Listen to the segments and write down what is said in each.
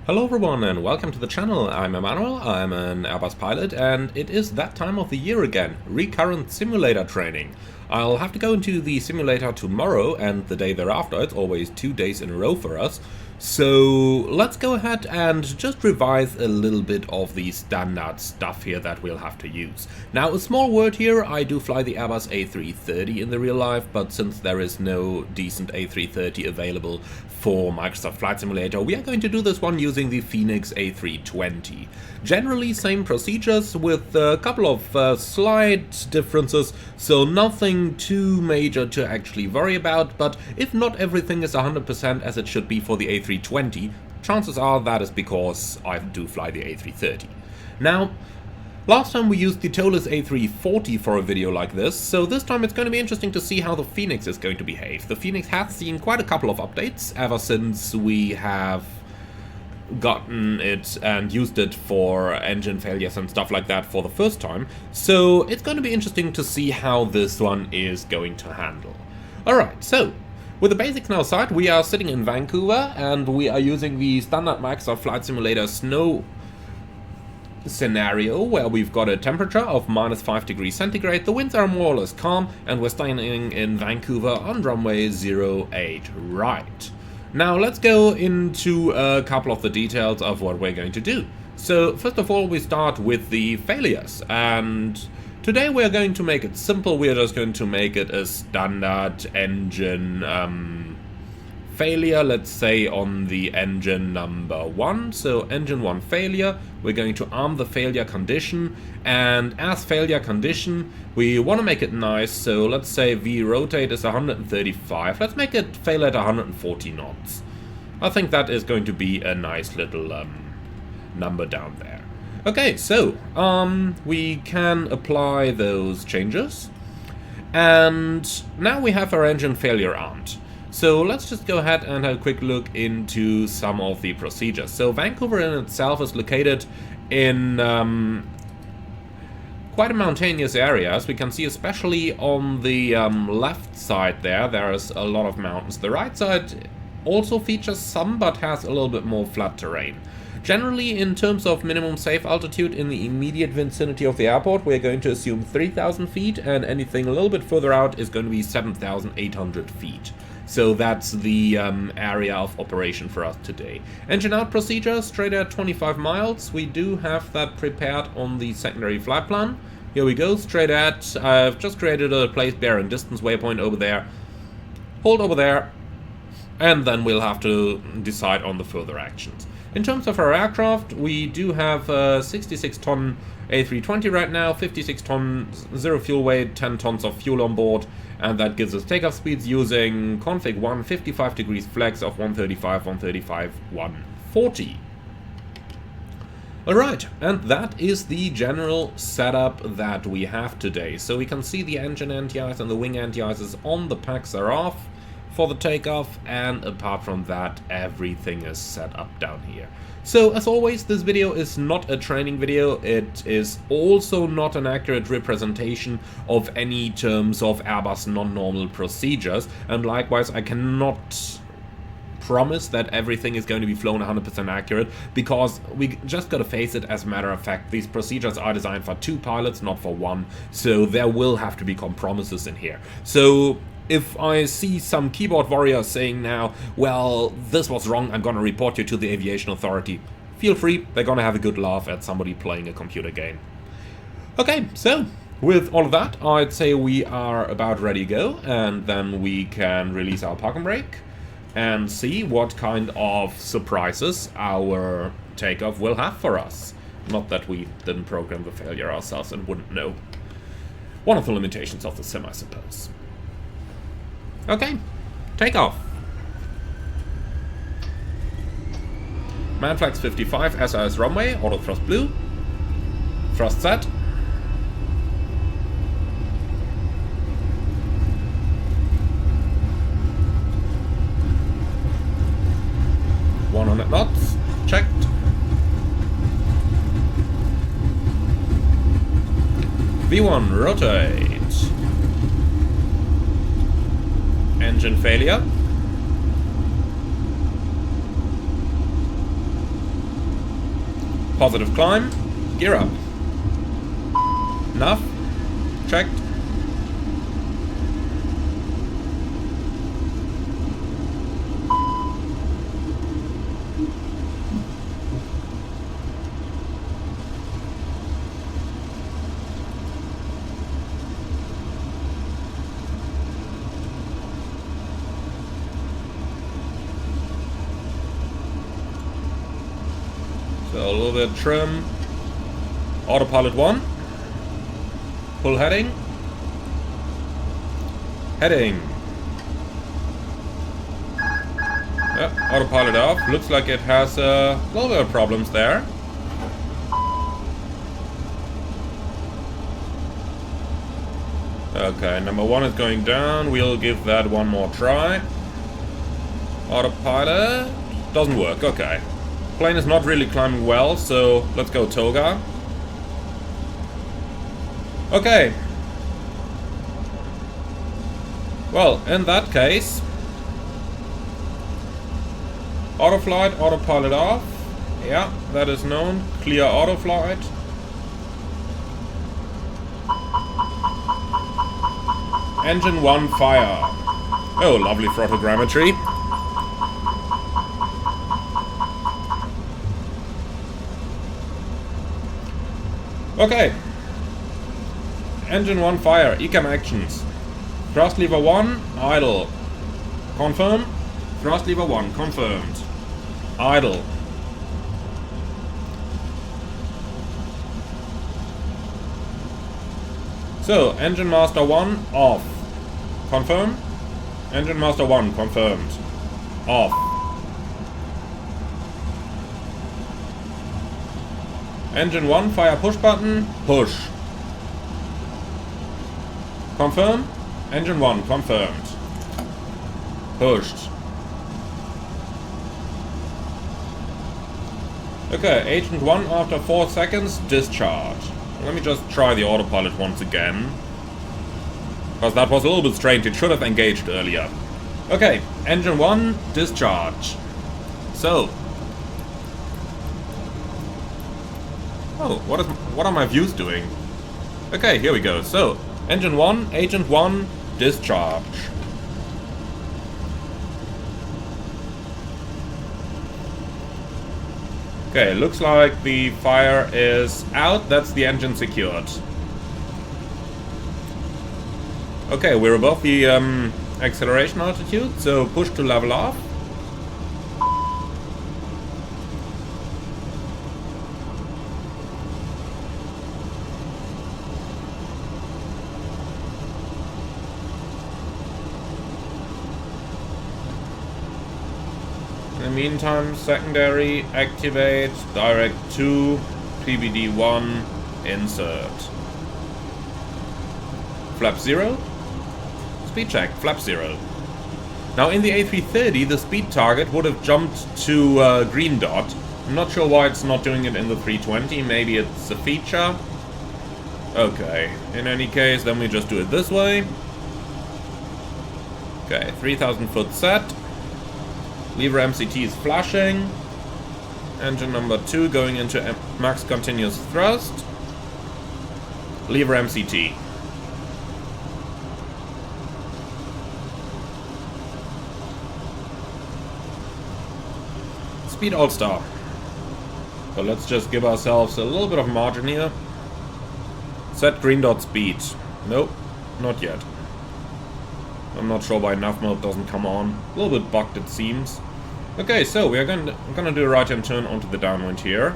Hello everyone and welcome to the channel. I'm Emmanuel, I'm an Airbus pilot, and it is that time of the year again, Recurrent Simulator training. I'll have to go into the simulator tomorrow and the day thereafter. It's always 2 days in a row for us. So let's go ahead and just revise a little bit of the standard stuff here that we'll have to use. Now, a small word here, I do fly the Airbus A330 in the real life, but since there is no decent A330 available for Microsoft Flight Simulator, we are going to do this one using the FENIX A320. Generally same procedures with a couple of slight differences, so nothing too major to actually worry about, but if not everything is 100% as it should be for the A320, chances are that is because I do fly the A330. Now, last time we used the Tolus A340 for a video like this, so this time it's going to be interesting to see how the FENIX is going to behave. The FENIX has seen quite a couple of updates ever since we have gotten it and used it for engine failures and stuff like that for the first time, so it's going to be interesting to see how this one is going to handle. Alright, so with the basics now aside, we are sitting in Vancouver and we are using the standard Microsoft Flight Simulator snow scenario where we've got a temperature of -5 degrees centigrade, the winds are more or less calm, and we're standing in Vancouver on runway 08 right. Now let's go into a couple of the details of what we're going to do. So first of all we start with the failures, and today we're going to make it simple. We're just going to make it a standard engine failure, let's say on the engine number 1. So engine 1 failure, we're going to arm the failure condition, and as failure condition we want to make it nice, so let's say V rotate is 135, let's make it fail at 140 knots. I think that is going to be a nice little number down there. Okay, so we can apply those changes, and now we have our engine failure armed. So let's just go ahead and have a quick look into some of the procedures. So Vancouver in itself is located in quite a mountainous area, as we can see, especially on the left side there's a lot of mountains. The right side also features some, but has a little bit more flat terrain. Generally, in terms of minimum safe altitude in the immediate vicinity of the airport, we're going to assume 3,000 feet, and anything a little bit further out is going to be 7,800 feet. So that's the area of operation for us today. Engine out procedure, straight at 25 miles. We do have that prepared on the secondary flight plan. Here we go, straight at. I've just created a place bearing distance waypoint over there. Hold over there, and then we'll have to decide on the further actions. In terms of our aircraft, we do have a 66-ton A320 right now, 56 tons, 0 fuel weight, 10 tons of fuel on board, and that gives us takeoff speeds using config 1, 55 degrees flex of 135, 135, 140. Alright, and that is the general setup that we have today. So we can see the engine anti-ice and the wing anti-ices on the packs are off for the takeoff, and apart from that everything is set up down here. So as always, this video is not a training video. It is also not an accurate representation of any terms of Airbus non-normal procedures, and likewise I cannot promise that everything is going to be flown 100% accurate, because we just gotta face it, as a matter of fact, these procedures are designed for 2 pilots, not for 1, so there will have to be compromises in here. So if I see some keyboard warrior saying now, well, this was wrong, I'm gonna report you to the aviation authority, feel free, they're gonna have a good laugh at somebody playing a computer game. Okay, so with all of that, I'd say we are about ready to go, and then we can release our parking brake and see what kind of surprises our takeoff will have for us. Not that we didn't program the failure ourselves and wouldn't know. One of the limitations of the sim, I suppose. Okay, takeoff. Manflex 55, SAS runway, auto thrust blue. Thrust set. knots, checked. V1 rotate. Engine failure. Positive climb. Gear up. Enough. Checked. So a little bit trim. Autopilot 1. Full heading. Heading. Yeah, autopilot off. Looks like it has a little bit of problems there. Okay, number 1 is going down. We'll give that one more try. Autopilot. Doesn't work. Okay. Plane is not really climbing well, so let's go toga. Okay. Well, in that case, autoflight, autopilot off. Yeah, that is known. Clear autoflight. Engine 1 fire. Oh, lovely throttle grammetry. Okay. Engine 1 fire. ECAM actions. Thrust lever 1, idle. Confirm. Thrust lever 1, confirmed. Idle. So, engine master 1, off. Confirm. Engine master 1, confirmed. Off. Engine 1, fire push button, push. Confirm. Engine 1, confirmed. Pushed. Okay, Agent 1 after 4 seconds, discharge. Let me just try the autopilot once again. Because that was a little bit strange, it should have engaged earlier. Okay, Engine 1, discharge. So. Oh, what are my views doing? Okay, here we go. So, Engine 1, Agent 1, discharge. Okay, looks like the fire is out. That's the engine secured. Okay, we're above the acceleration altitude, so push to level off. In the meantime, secondary, activate, direct 2, PBD 1, insert. Flap 0. Speed check, flap 0. Now in the A330, the speed target would have jumped to green dot. I'm not sure why it's not doing it in the 320, maybe it's a feature. Okay, in any case, then we just do it this way. Okay, 3000 foot set. Lever MCT is flashing. Engine number 2 going into max continuous thrust. Lever MCT. Speed all-star. So let's just give ourselves a little bit of margin here. Set green dot speed. Nope, not yet. I'm not sure why nav mode doesn't come on. A little bit bugged it seems. Okay, so we are gonna do a right-hand turn onto the downwind here.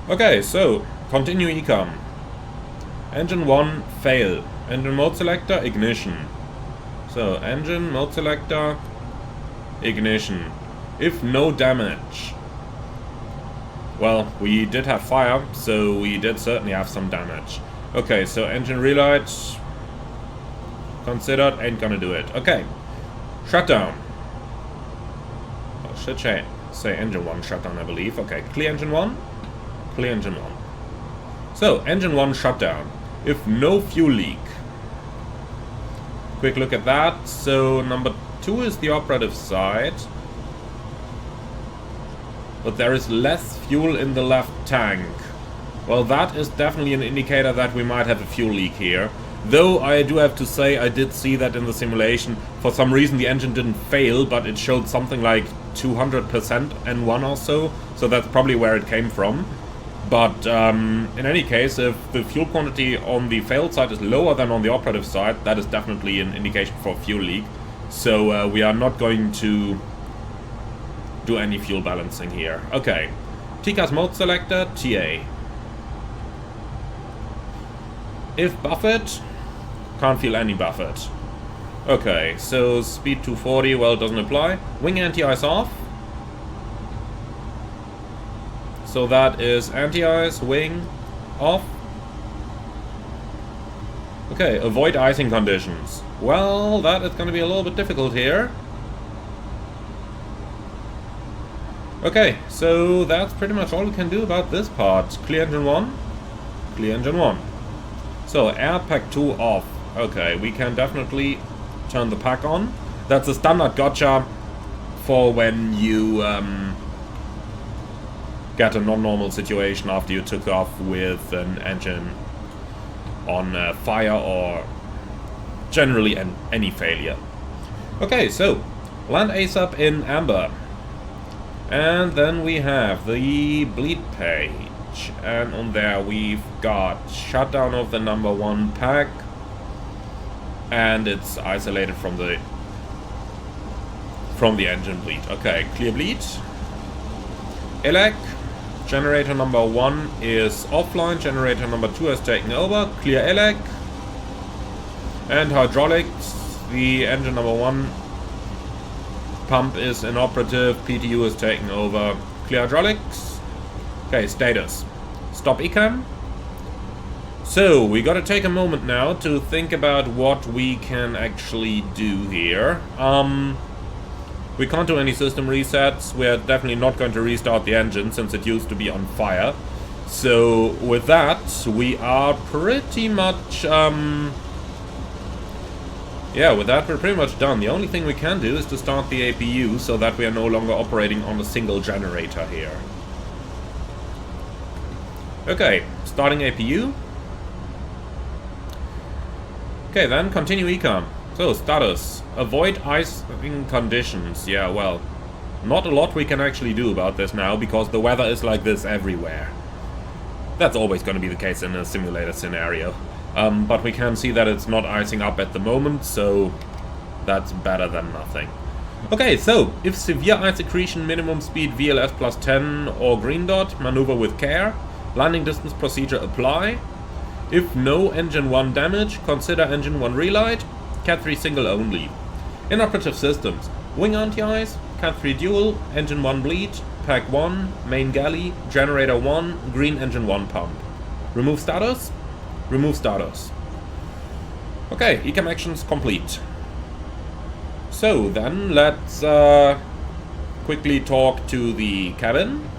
Okay, so continue ecom. Engine 1 fail. Engine mode selector ignition. So engine mode selector ignition. If no damage. Well, we did have fire, so we did certainly have some damage. Okay, so engine relight considered, ain't gonna do it. Okay, shutdown. Oh, should say engine 1 shutdown, I believe. Okay, clear engine 1. Clear engine 1. So, engine 1 shutdown. If no fuel leak. Quick look at that. So, number 2 is the operative side. But there is less fuel in the left tank. Well, that is definitely an indicator that we might have a fuel leak here. Though I do have to say I did see that in the simulation. For some reason the engine didn't fail, but it showed something like 200% N1 or so. So that's probably where it came from. But in any case, if the fuel quantity on the failed side is lower than on the operative side, that is definitely an indication for a fuel leak. So we are not going to do any fuel balancing here. Okay, TCAS mode selector, TA. If buffered, can't feel any buffered. Okay, so speed 240, well, doesn't apply. Wing anti-ice off. So that is anti-ice, wing, off. Okay, avoid icing conditions. Well, that is going to be a little bit difficult here. Okay, so that's pretty much all we can do about this part. Clear engine 1. Clear engine 1. So, air pack 2 off. Okay, we can definitely turn the pack on. That's a standard gotcha for when you get a non-normal situation after you took off with an engine on fire or generally any failure. Okay, so land ASAP in amber. And then we have the bleed page, and on there we've got shutdown of the number 1 pack, and it's isolated from the engine bleed. Okay, clear bleed. Elec, generator number 1 is offline, generator number 2 has taken over, clear Elec. And hydraulics, the engine number 1 pump is inoperative, PTU is taken over, clear hydraulics. Okay, status. Stop ECAM. So, we gotta take a moment now to think about what we can actually do here. We can't do any system resets. We're definitely not going to restart the engine since it used to be on fire. So, with that, we are pretty much, yeah, with that we're pretty much done. The only thing we can do is to start the APU so that we are no longer operating on a single generator here. Okay, starting APU. Okay, then continue ECAM. So, status. Avoid icing conditions. Yeah, well, not a lot we can actually do about this now because the weather is like this everywhere. That's always going to be the case in a simulator scenario. But we can see that it's not icing up at the moment, so that's better than nothing. Okay, so if severe ice accretion, minimum speed VLS plus 10 or green dot, maneuver with care. Landing distance procedure apply. If no engine 1 damage, consider engine 1 relight. Cat 3 single only. Inoperative systems. Wing anti-ice, Cat 3 dual, engine 1 bleed, pack 1, main galley, generator 1, green engine 1 pump. Remove status. Remove status. Okay, ECAM actions complete. So then let's quickly talk to the cabin.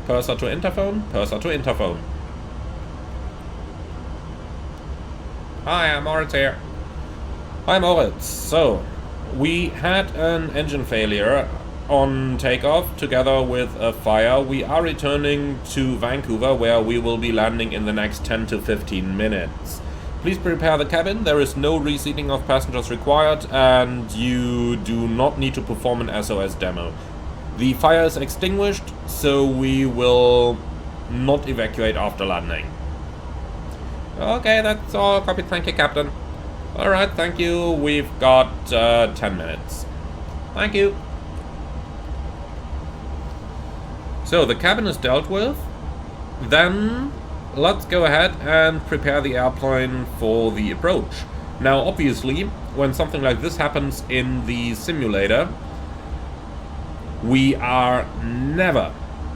Purser to interphone, purser to interphone. Hi, I'm Moritz here. Hi Moritz. So, we had an engine failure on takeoff together with a fire. We are returning to Vancouver where we will be landing in the next 10 to 15 minutes. Please prepare the cabin. There is no reseating of passengers required and you do not need to perform an SOS demo. The fire is extinguished, so we will not evacuate after landing. Okay, that's all. Copy. Thank you, Captain. Alright, thank you. We've got 10 minutes. Thank you. So, the cabin is dealt with. Then, let's go ahead and prepare the airplane for the approach. Now, obviously, when something like this happens in the simulator, we are never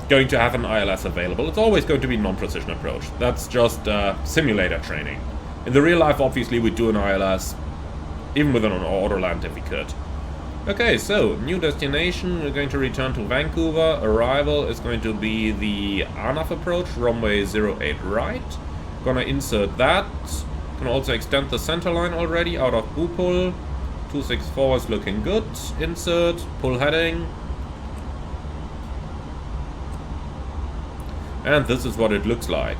going to have an ILS available. It's always going to be non-precision approach. That's just simulator training. In the real life, obviously, we do an ILS, even with an autoland if we could. Okay, so new destination, we're going to return to Vancouver. Arrival is going to be the ANAF approach, runway 08 right. Gonna insert that. Can also extend the center line already out of Bupul. 264 is looking good. Insert, pull heading. And this is what it looks like.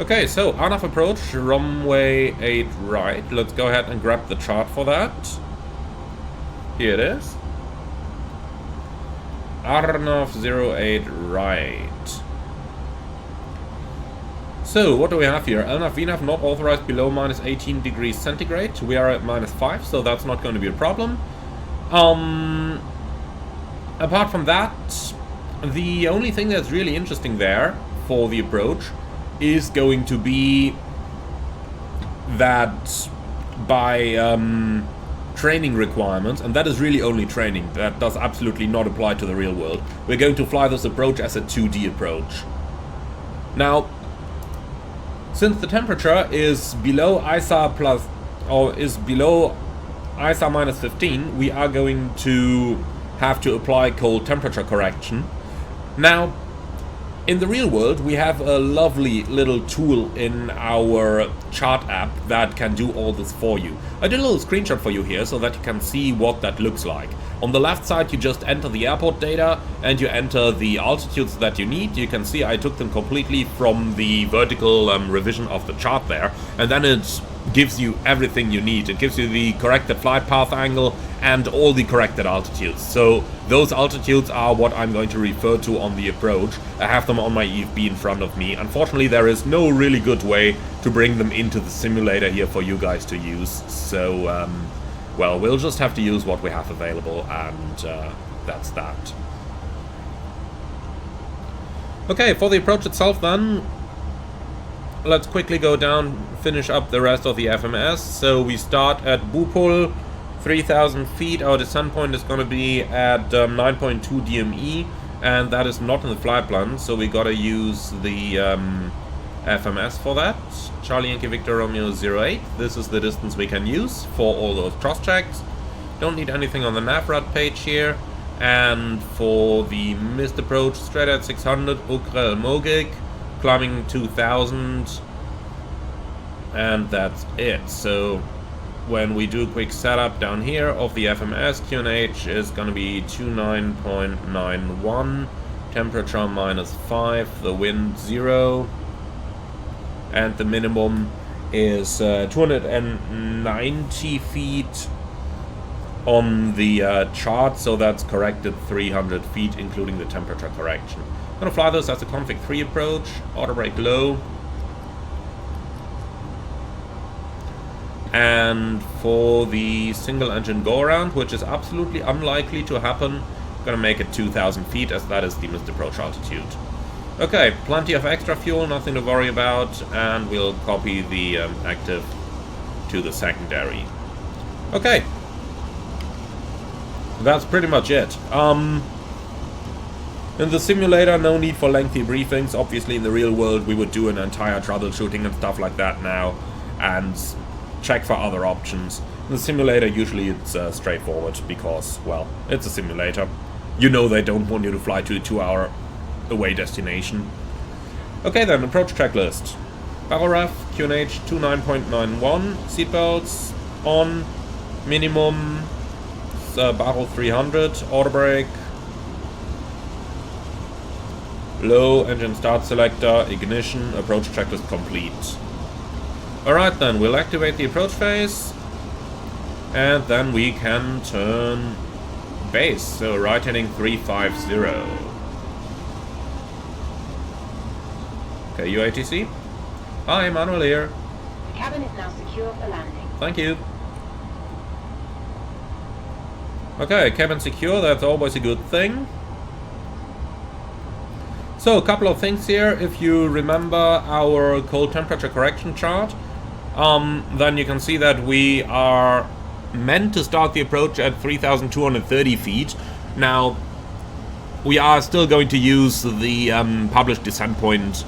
Okay, so ANAF approach, runway 8 right. Let's go ahead and grab the chart for that. Here it is. ANAF 08 right. So, what do we have here? ANAF VNAV not authorized below minus 18 degrees centigrade. We are at minus 5, so that's not going to be a problem. Apart from that, the only thing that's really interesting there for the approach is going to be that by training requirements, and that is really only training, that does absolutely not apply to the real world, we're going to fly this approach as a 2D approach. Now, since the temperature is below ISA plus, or is below ISA minus 15, we are going to have to apply cold temperature correction. Now, in the real world, we have a lovely little tool in our chart app that can do all this for you. I did a little screenshot for you here so that you can see what that looks like. On the left side, you just enter the airport data and you enter the altitudes that you need. You can see I took them completely from the vertical revision of the chart there. And then it gives you everything you need. It gives you the corrected flight path angle and all the corrected altitudes. So those altitudes are what I'm going to refer to on the approach. I have them on my EFB in front of me. Unfortunately, there is no really good way to bring them into the simulator here for you guys to use. So, well, we'll just have to use what we have available, and that's that. Okay, for the approach itself then, let's quickly go down, finish up the rest of the FMS. So we start at Bupul, 3,000 feet. Our descent point is going to be at 9.2 DME, and that is not in the flight plan, so we gotta use the FMS for that. Charlie Yankee Victor Romeo 08. This is the distance we can use for all those cross checks. Don't need anything on the NAVRAD page here. And for the missed approach, straight at 600, Ukra Mogig, climbing 2,000, and that's it. So when we do a quick setup down here of the FMS, QNH is going to be 29.91, temperature -5, the wind 0, and the minimum is 290 feet on the chart, so that's corrected 300 feet, including the temperature correction. I'm going to fly this as a config 3 approach, auto brake low. And for the single engine go around, which is absolutely unlikely to happen, I'm going to make it 2,000 feet, as that is the missed approach altitude. Okay, plenty of extra fuel, nothing to worry about, and we'll copy the active to the secondary. Okay, that's pretty much it. In the simulator, no need for lengthy briefings. Obviously, in the real world, we would do an entire troubleshooting and stuff like that now, and check for other options. In the simulator, usually it's straightforward because, well, it's a simulator. You know they don't want you to fly to a 2-hour away destination. Okay then, approach checklist. Barrel ref, QNH 29.91, seatbelts on, minimum, barrel 300, auto brake, low, engine start selector, ignition, approach checklist complete. Alright then, we'll activate the approach phase, and then we can turn base, so right heading 350. Okay, UATC. Hi, Manuel here. The cabin is now secure for landing. Thank you. Okay, cabin secure, that's always a good thing. So, a couple of things here. If you remember our cold temperature correction chart, then you can see that we are meant to start the approach at 3,230 feet. Now, we are still going to use the published descent point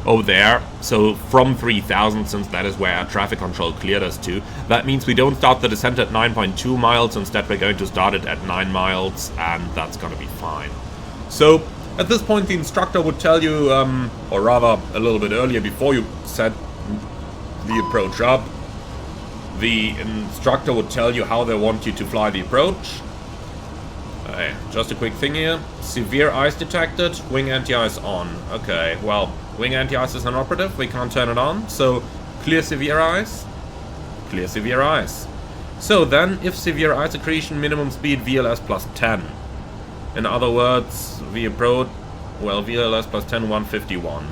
over there. So from 3000, since that is where air traffic control cleared us to, that means we don't start the descent at 9.2 miles. Instead, we're going to start it at 9 miles, and that's going to be fine. So at this point, the instructor would tell you, or rather a little bit earlier, before you set the approach up, the instructor would tell you how they want you to fly the approach. Just a quick thing here. Severe ice detected, wing anti-ice on. Okay, well, wing anti-ice is inoperative, we can't turn it on, so clear severe ice. Clear severe ice. So then, if severe ice accretion, minimum speed VLS plus 10. In other words, the approach, well, VLS plus 10, 151.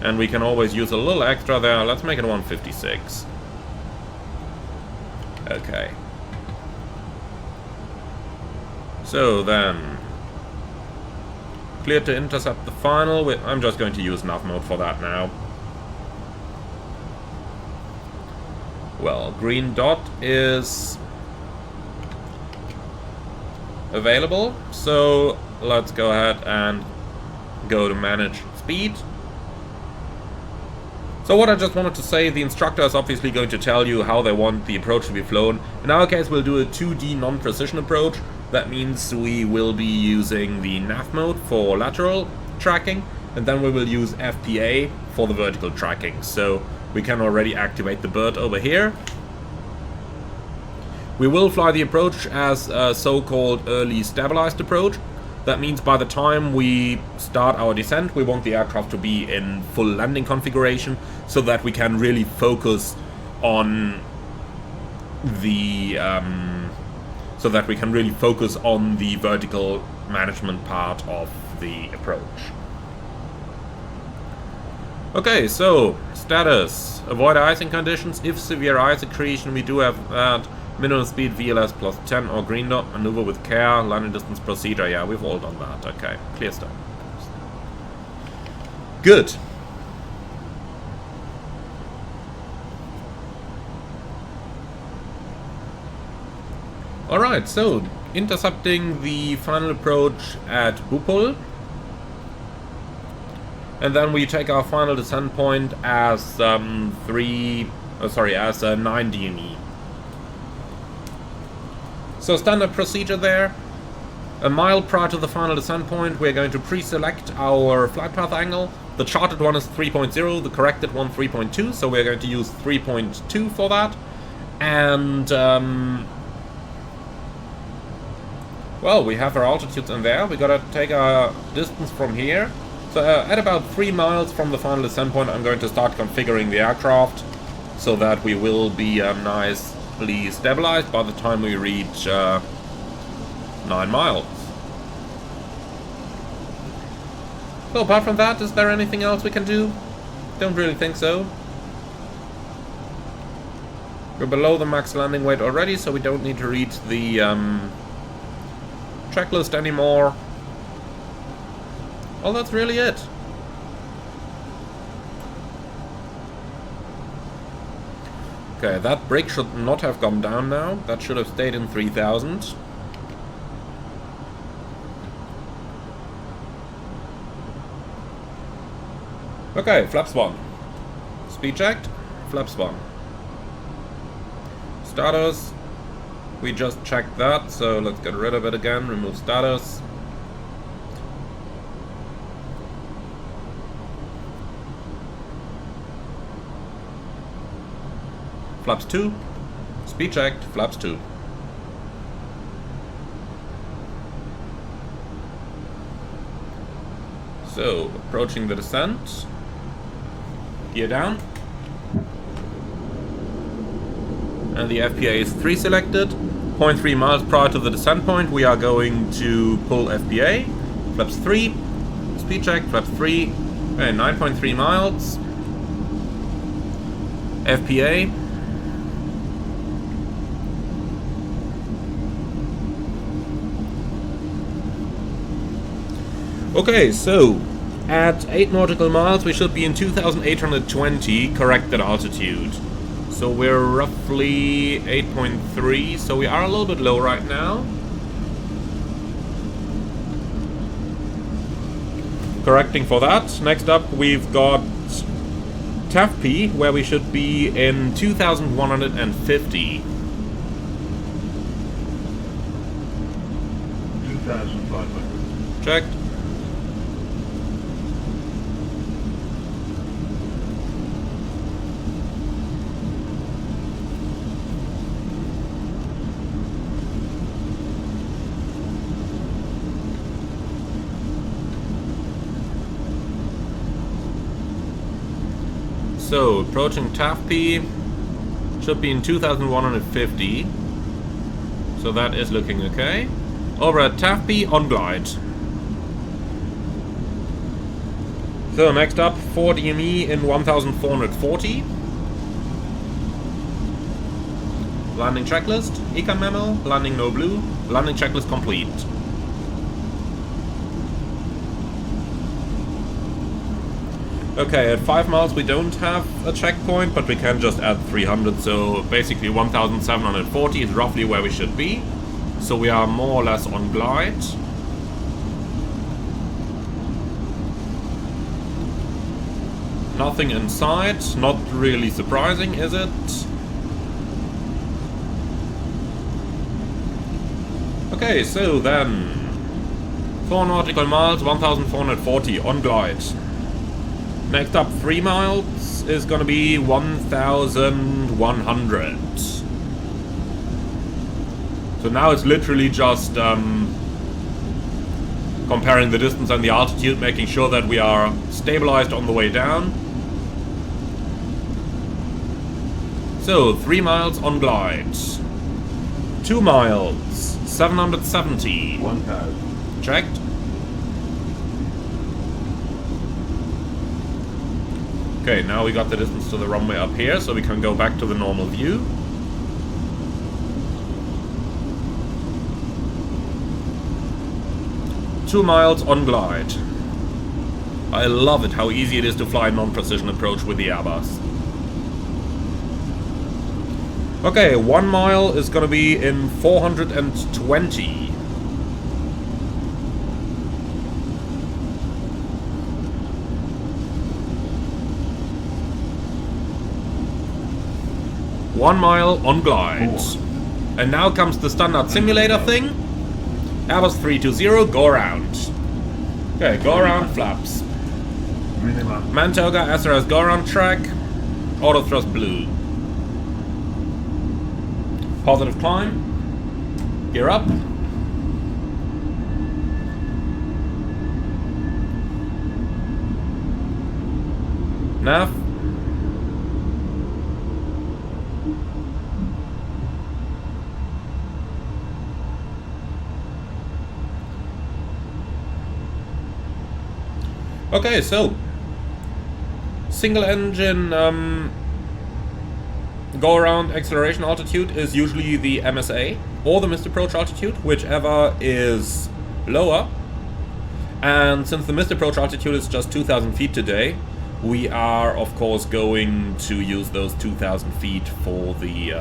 And we can always use a little extra there. Let's make it 156. Okay. So then, clear to intercept the final. I'm just going to use nav mode for that now. Well, green dot is available, so let's go ahead and go to manage speed. So what I just wanted to say, the instructor is obviously going to tell you how they want the approach to be flown. In our case, we'll do a 2D non-precision approach. That means we will be using the nav mode for lateral tracking, and then we will use FPA for the vertical tracking. So we can already activate the bird over here. We will fly the approach as a so-called early stabilized approach. That means by the time we start our descent, we want the aircraft to be in full landing configuration, so that we can really focus on the vertical management part of the approach. Okay, so status: avoid icing conditions. If severe ice accretion, we do have that. Minimum speed VLS plus 10 or green dot. Maneuver with care. Landing distance procedure. Yeah, we've all done that. Okay, clear stuff. Good. Alright, so intercepting the final approach at Bupul. And then we take our final descent point as 9 DME. So standard procedure there. A mile prior to the final descent point, we're going to pre-select our flight path angle. The charted one is 3.0, the corrected one 3.2, so we're going to use 3.2 for that. And, well, we have our altitudes in there. We gotta take our distance from here. So at about 3 miles from the final descent point, I'm going to start configuring the aircraft so that we will be nicely stabilized by the time we reach 9 miles. So apart from that, is there anything else we can do? Don't really think so. We're below the max landing weight already, so we don't need to read the checklist anymore. Well, that's really it. Okay, that brake should not have gone down now. That should have stayed in 3000. Okay, flaps 1. Speed checked. Flaps 1. Status. We just checked that, so let's get rid of it again. Remove status. Flaps 2. Speed checked. Flaps 2. So, approaching the descent. Gear down. And the FPA is 3 selected. 0.3 miles prior to the descent point, we are going to pull FPA. Flaps 3. Speed check. Flaps 3. Okay, 9.3 miles. FPA. Okay, so at 8 nautical miles we should be in 2820 corrected altitude. So we're roughly 8.3, so we are a little bit low right now. Correcting for that. Next up, we've got TAFP, where we should be in 2150. 2,500. Checked. So, approaching TAFP, should be in 2150. So that is looking okay. Over at TAFP, on glide. So, next up, 4 DME in 1440. Landing checklist, econ memo, landing no blue, landing checklist complete. Okay, at 5 miles we don't have a checkpoint, but we can just add 300, so basically 1740 is roughly where we should be. So we are more or less on glide. Nothing in sight, not really surprising, is it? Okay, so then 4 nautical miles, 1440 on glide. Next up, 3 miles is gonna be 1100. So now it's literally just comparing the distance and the altitude, making sure that we are stabilized on the way down. So, 3 miles on glide. 2 miles, 770. 1,000. Checked. Okay, now we got the distance to the runway up here, so we can go back to the normal view. Two miles on glide. I love it how easy it is to fly a non-precision approach with the Airbus. Okay, 1 mile is gonna be in 420. One mile on glide. And now comes the standard simulator thing. Airbus 320, go around. Okay, go around flaps. Minimum. Mantoga, SRS go around track. Auto thrust blue. Positive climb. Gear up. Nav. Okay, so single engine go around acceleration altitude is usually the MSA or the missed approach altitude, whichever is lower. And since the missed approach altitude is just 2,000 feet today, we are of course going to use those 2,000 feet for the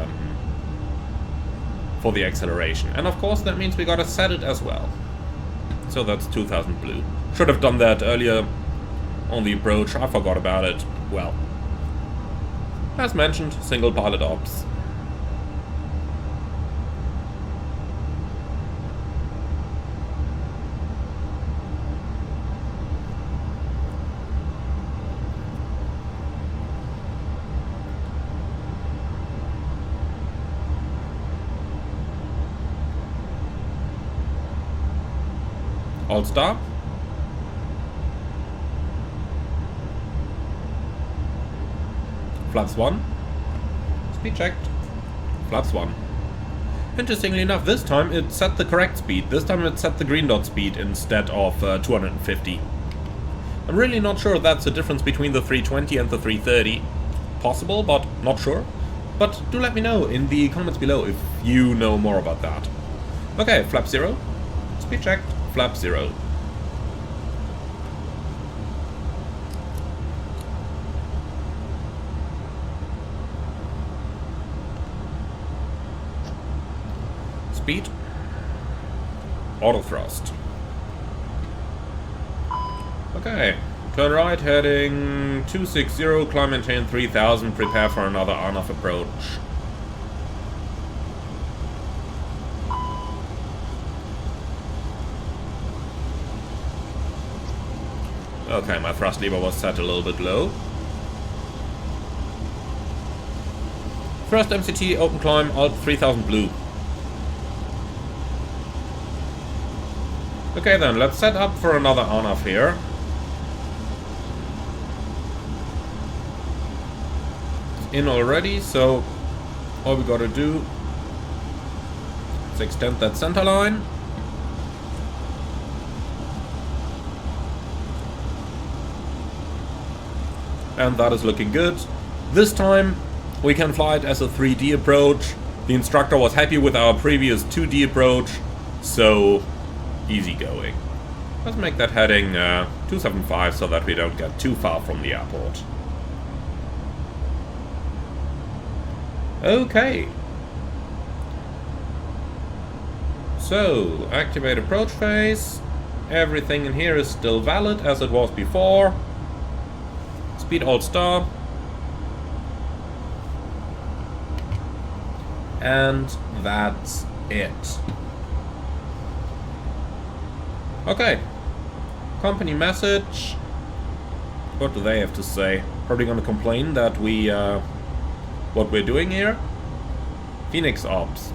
acceleration. And of course that means we gotta set it as well. So that's 2,000 blue. Should have done that earlier on the approach, I forgot about it. Well, as mentioned, single pilot ops. All stop. Flaps 1. Speed checked. Flaps 1. Interestingly enough, this time it set the correct speed. This time it set the green dot speed instead of 250. I'm really not sure if that's the difference between the 320 and the 330. Possible, but not sure. But do let me know in the comments below if you know more about that. Okay, flap 0. Speed checked. Flap 0. Speed. Auto thrust. Okay, turn right, heading 260, climb maintain 3000, prepare for another on-off approach. Okay, my thrust lever was set a little bit low. First MCT, open climb, alt 3000 blue. Okay then, let's set up for another on-off here. It's in already, so all we gotta do is extend that center line. And that is looking good. This time we can fly it as a 3D approach. The instructor was happy with our previous 2D approach, so easy going. Let's make that heading 275 so that we don't get too far from the airport. Okay. So, activate approach phase. Everything in here is still valid as it was before. Speed alt star. And that's it. Okay. Company message. What do they have to say? Probably gonna complain that we, what we're doing here. FENIX Ops.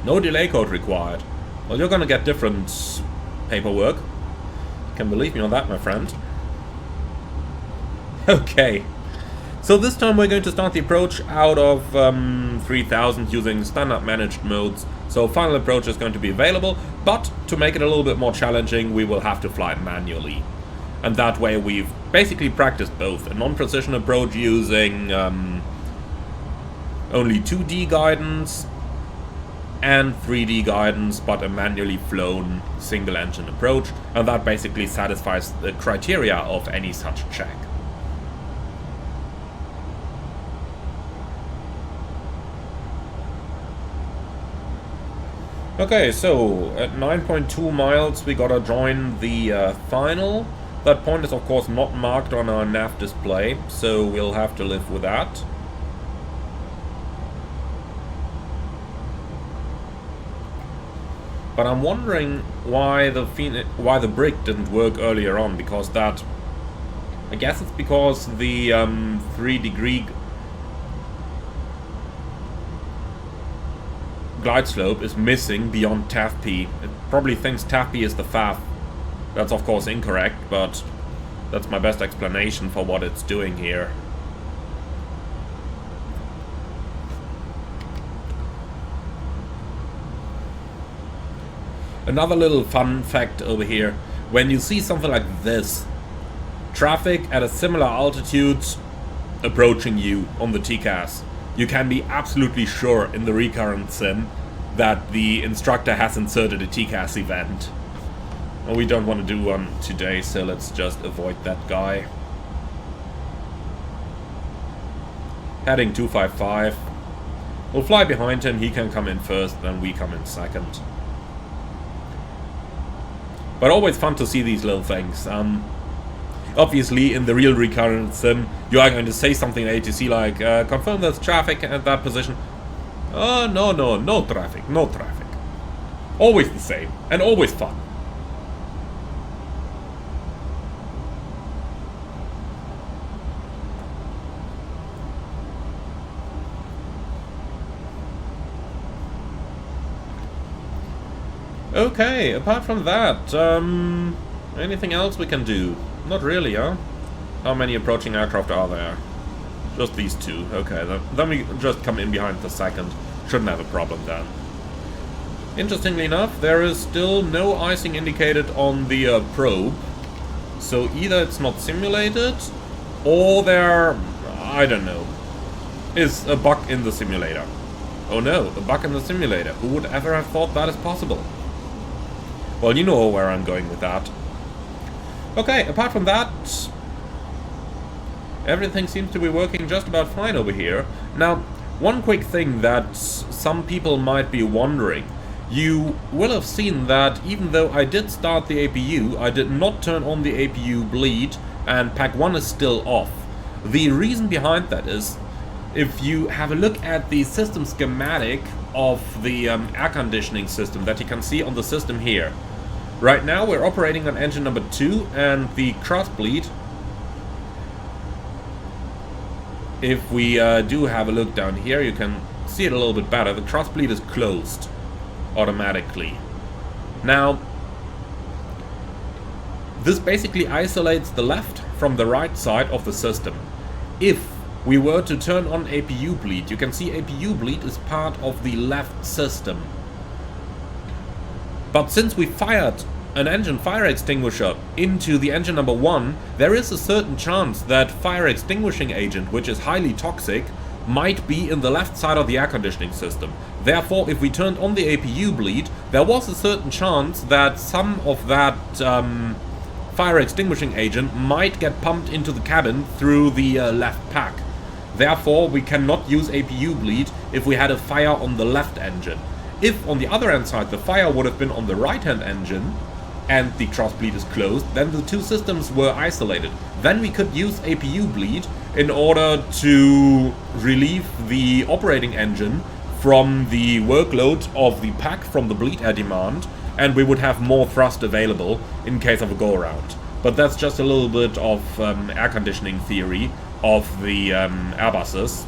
No delay code required. Well, you're gonna get different paperwork. You can believe me on that, my friend. Okay, so this time we're going to start the approach out of 3000 using standard managed modes. So final approach is going to be available, but to make it a little bit more challenging, we will have to fly it manually. And that way we've basically practiced both. A non-precision approach using only 2D guidance and 3D guidance, but a manually flown single engine approach. And that basically satisfies the criteria of any such check. Okay, so at 9.2 miles we gotta join the final. That point is of course not marked on our nav display, so we'll have to live with that. But I'm wondering why the brick didn't work earlier on, because that... I guess it's because the 3-degree glide slope is missing beyond TAF-P. It probably thinks TAF-P is the FAF. That's of course incorrect, but that's my best explanation for what it's doing here. Another little fun fact over here. When you see something like this, traffic at a similar altitude approaching you on the TCAS, you can be absolutely sure in the recurrent sim that the instructor has inserted a TCAS event. Well, we don't want to do one today, so let's just avoid that guy. Heading 255. We'll fly behind him, he can come in first, then we come in second. But always fun to see these little things. Obviously, in the real recurrent sim, you are going to say something to ATC like, confirm there's traffic at that position. Oh, no traffic, no traffic. Always the same, and always fun. Okay, apart from that, anything else we can do? Not really, huh? How many approaching aircraft are there? Just these two. Okay, then we just come in behind the second. Shouldn't have a problem then. Interestingly enough, there is still no icing indicated on the probe. So either it's not simulated, or there, I don't know, is a bug in the simulator. Oh no, a bug in the simulator. Who would ever have thought that is possible? Well, you know where I'm going with that. Okay, apart from that, everything seems to be working just about fine over here. Now, one quick thing that some people might be wondering. You will have seen that even though I did start the APU, I did not turn on the APU bleed, and pack 1 is still off. The reason behind that is, if you have a look at the system schematic of the air conditioning system that you can see on the system here. Right now we're operating on engine number 2, and the cross bleed, if we do have a look down here, you can see it a little bit better. The cross bleed is closed automatically. Now, this basically isolates the left from the right side of the system. If we were to turn on APU bleed, you can see APU bleed is part of the left system. But since we fired an engine fire extinguisher into the engine number 1, there is a certain chance that fire extinguishing agent, which is highly toxic, might be in the left side of the air conditioning system. Therefore, if we turned on the APU bleed, there was a certain chance that some of that fire extinguishing agent might get pumped into the cabin through the left pack. Therefore, we cannot use APU bleed if we had a fire on the left engine. If on the other hand side the fire would have been on the right hand engine and the cross bleed is closed, then the two systems were isolated. Then we could use APU bleed in order to relieve the operating engine from the workload of the pack from the bleed air demand, and we would have more thrust available in case of a go-around. But that's just a little bit of air conditioning theory of the Airbuses,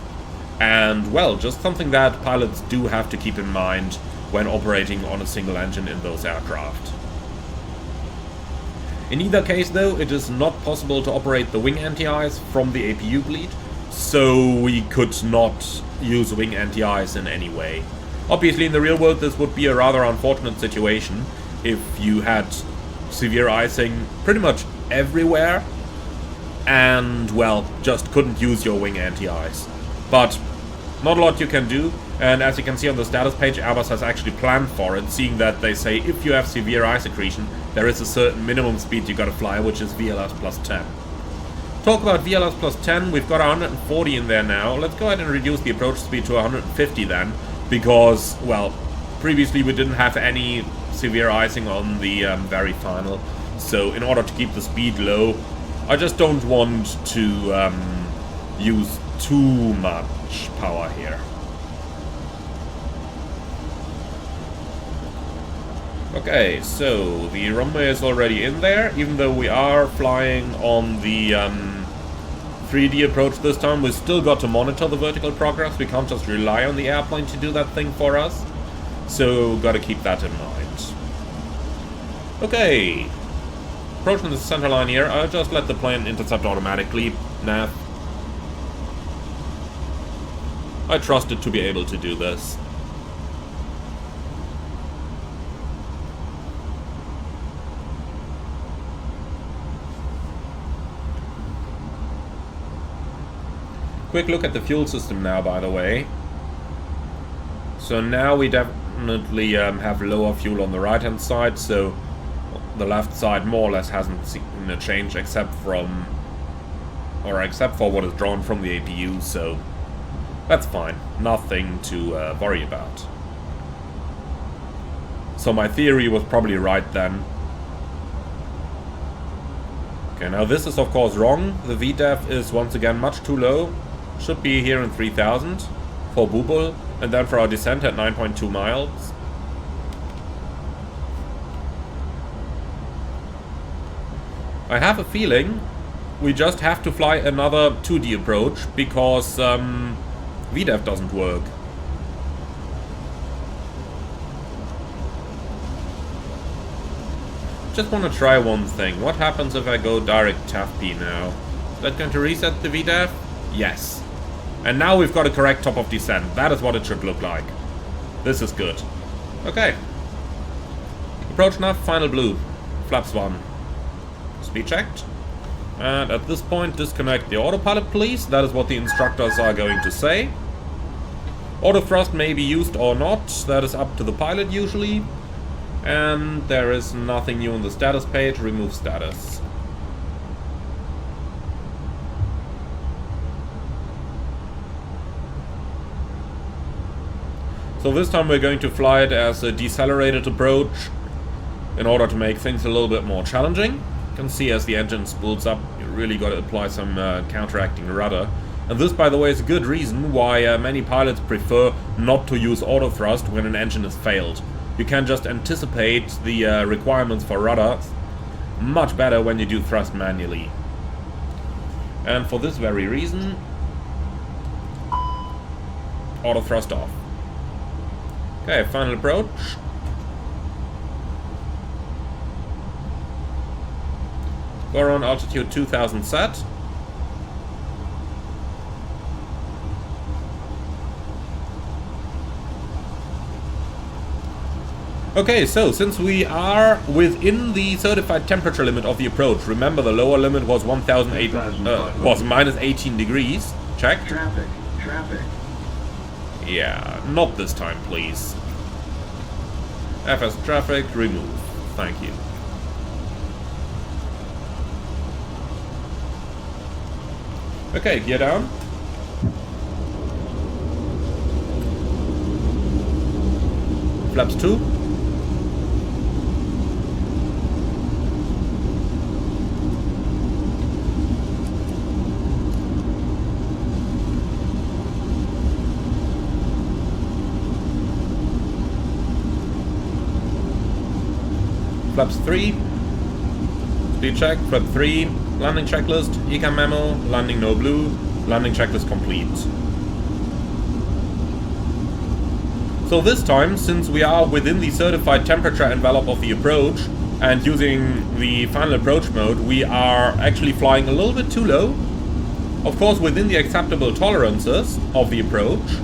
and well, just something that pilots do have to keep in mind when operating on a single engine in those aircraft. In either case though, it is not possible to operate the wing anti-ice from the APU bleed, so we could not use wing anti-ice in any way. Obviously in the real world this would be a rather unfortunate situation if you had severe icing pretty much everywhere and, well, just couldn't use your wing anti-ice. But not a lot you can do, and as you can see on the status page, Airbus has actually planned for it, seeing that they say if you have severe ice accretion, there is a certain minimum speed you gotta fly, which is VLS plus 10. Talk about VLS plus 10, we've got 140 in there now. Let's go ahead and reduce the approach speed to 150 then, because, well, previously we didn't have any severe icing on the very final, so in order to keep the speed low, I just don't want to use too much power here. Okay, so the runway is already in there, even though we are flying on the 3D approach this time. We've still got to monitor the vertical progress. We can't just rely on the airplane to do that thing for us, so gotta keep that in mind. Okay, approaching the center line here. I'll just let the plane intercept automatically. Nav. I trust it to be able to do this. Quick look at the fuel system now, by the way. So now we definitely have lower fuel on the right hand side, so the left side more or less hasn't seen a change except for what is drawn from the APU, so that's fine. Nothing to worry about. So my theory was probably right then. Okay, now this is of course wrong. The VDEF is once again much too low. Should be here in 3000 for Bubble, and then for our descent at 9.2 miles. I have a feeling we just have to fly another 2D approach because VDEF doesn't work. Just want to try one thing. What happens if I go direct TAFP now? Is that going to reset the VDEF? Yes. And now we've got a correct top of descent. That is what it should look like. This is good. Okay. Approach nav, final blue. Flaps 1. Speed checked. And at this point, disconnect the autopilot, please. That is what the instructors are going to say. Auto thrust may be used or not. That is up to the pilot usually. And there is nothing new on the status page. Remove status. So this time we're going to fly it as a decelerated approach in order to make things a little bit more challenging. You can see as the engine spools up, you really got to apply some counteracting rudder. And this, by the way, is a good reason why many pilots prefer not to use auto thrust when an engine has failed. You can just anticipate the requirements for rudder much better when you do thrust manually. And for this very reason, auto thrust off. Okay, final approach. Go around altitude 2000 set. Okay, so since we are within the certified temperature limit of the approach, remember the lower limit was was minus 18 degrees. Check. Traffic. Yeah, not this time, please. FS traffic, remove. Thank you. Okay, gear down. Flaps 2. Flaps 3. Speed check, flap 3. Landing checklist, ECAM memo, landing no blue, landing checklist complete. So this time, since we are within the certified temperature envelope of the approach and using the final approach mode, we are actually flying a little bit too low. Of course, within the acceptable tolerances of the approach,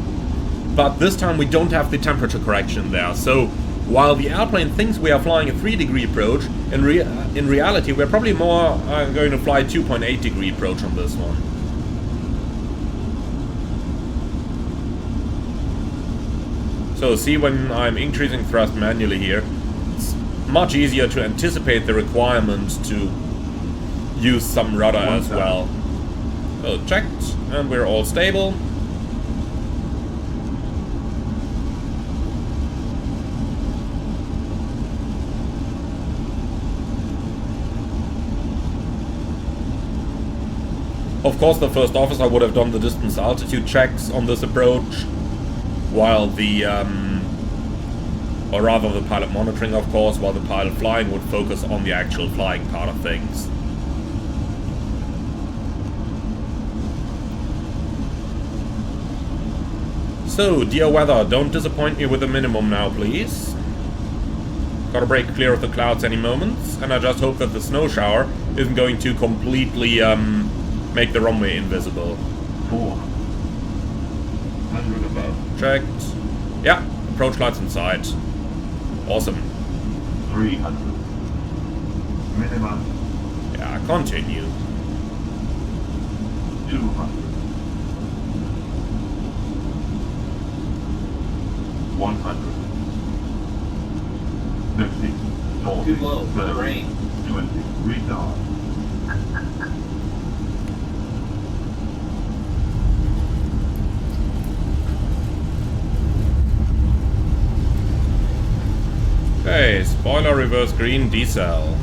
but this time we don't have the temperature correction there. So while the airplane thinks we are flying a 3-degree approach, in reality we're probably more going to fly a 2.8 degree approach on this one. So see, when I'm increasing thrust manually here, it's much easier to anticipate the requirement to use some rudder as well. So checked, and we're all stable. Of course, the first officer would have done the distance altitude checks on this approach, while the, or rather the pilot monitoring, of course, while the pilot flying would focus on the actual flying part of things. So, dear weather, don't disappoint me with the minimum now, please. Gotta break clear of the clouds any moment, and I just hope that the snow shower isn't going to completely, make the runway invisible. 400 above. Checked. Yeah, approach lights in sight. Awesome. 300. Minimum. Yeah, continue. 200. 100. 50. 40. Too low for the rain. 20. Retard. Okay, spoiler reverse green decel.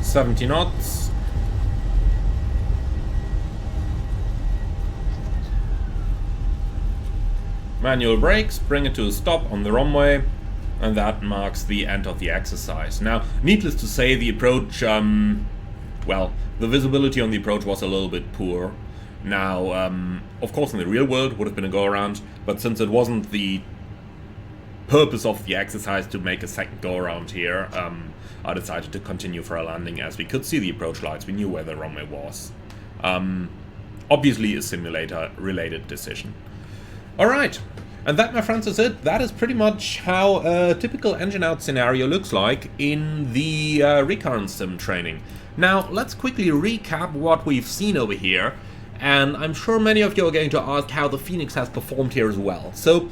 $70 knots. Manual brakes, bring it to a stop on the runway. And that marks the end of the exercise. Now, needless to say, the approach, well, the visibility on the approach was a little bit poor. Now, of course, in the real world would have been a go-around, but since it wasn't the purpose of the exercise to make a second go-around here, I decided to continue for a landing as we could see the approach lights, we knew where the runway was. Obviously a simulator-related decision. Alright. And that, my friends, is it. That is pretty much how a typical engine-out scenario looks like in the Recurrent Sim training. Now, let's quickly recap what we've seen over here, and I'm sure many of you are going to ask how the FENIX has performed here as well. So,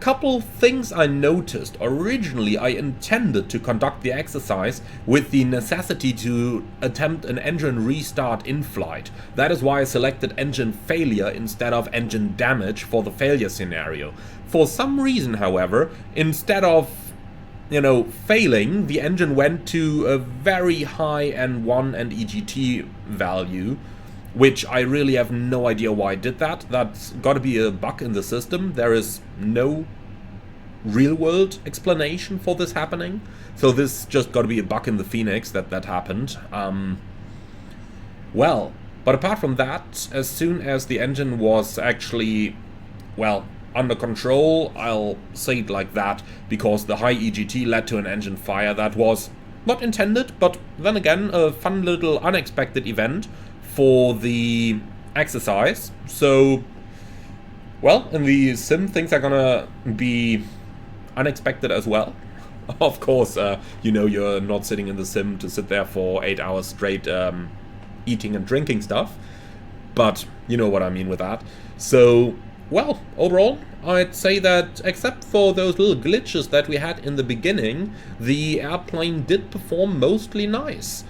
couple things I noticed. Originally, I intended to conduct the exercise with the necessity to attempt an engine restart in flight. That is why I selected engine failure instead of engine damage for the failure scenario. For some reason, however, instead of, you know, failing, the engine went to a very high N1 and EGT value, which I really have no idea why it did that. That's got to be a bug in the system. There is no real-world explanation for this happening. So this just got to be a bug in the FENIX that happened. Well, but apart from that, as soon as the engine was actually, well, under control, I'll say it like that, because the high EGT led to an engine fire that was not intended, but then again, a fun little unexpected event for the exercise. So, well, in the sim, things are gonna be unexpected as well. Of course, you know, you're not sitting in the sim to sit there for 8 hours straight eating and drinking stuff, but you know what I mean with that. So, well, overall, I'd say that except for those little glitches that we had in the beginning, the airplane did perform mostly nice.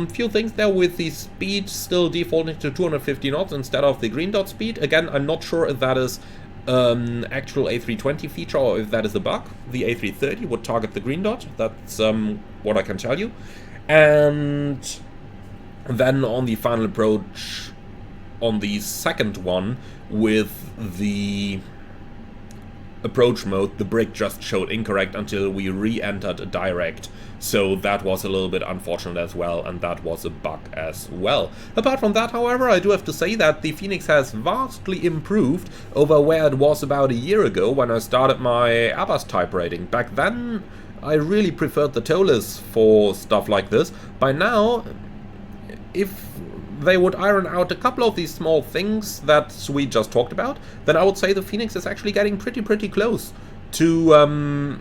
Few things there with the speed still defaulting to 250 knots instead of the green dot speed. Again, I'm not sure if that is actual A320 feature or if that is a bug. The A330 would target the green dot. That's what I can tell you. And then on the final approach, on the second one, with the approach mode, the brick just showed incorrect until we re-entered a direct. So that was a little bit unfortunate as well, and that was a bug as well. Apart from that, however, I do have to say that the FENIX has vastly improved over where it was about a year ago when I started my Airbus type rating. Back then, I really preferred the TOLIS for stuff like this. By now, if they would iron out a couple of these small things that we just talked about, then I would say the FENIX is actually getting pretty close to,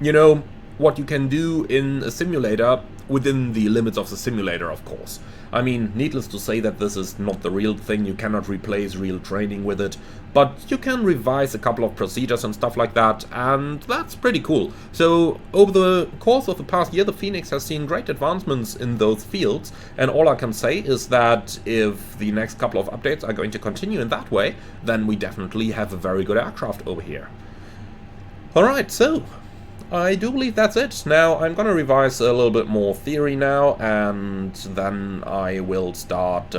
you know, what you can do in a simulator within the limits of the simulator, of course. I mean, needless to say that this is not the real thing, you cannot replace real training with it, but you can revise a couple of procedures and stuff like that, and that's pretty cool. So, over the course of the past year, the FENIX has seen great advancements in those fields, and all I can say is that if the next couple of updates are going to continue in that way, then we definitely have a very good aircraft over here. Alright, so I do believe that's it. Now, I'm gonna revise a little bit more theory now, and then I will start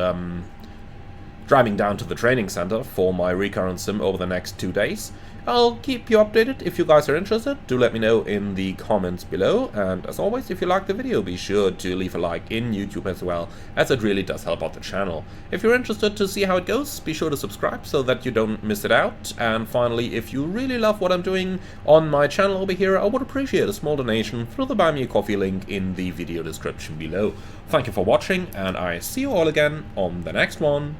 driving down to the training center for my recurrent sim over the next 2 days. I'll keep you updated if you guys are interested. Do let me know in the comments below, and as always, if you liked the video, be sure to leave a like in YouTube as well, as it really does help out the channel. If you're interested to see how it goes, be sure to subscribe so that you don't miss it out. And finally, if you really love what I'm doing on my channel over here, I would appreciate a small donation through the Buy Me a Coffee link in the video description below. Thank you for watching, and I see you all again on the next one.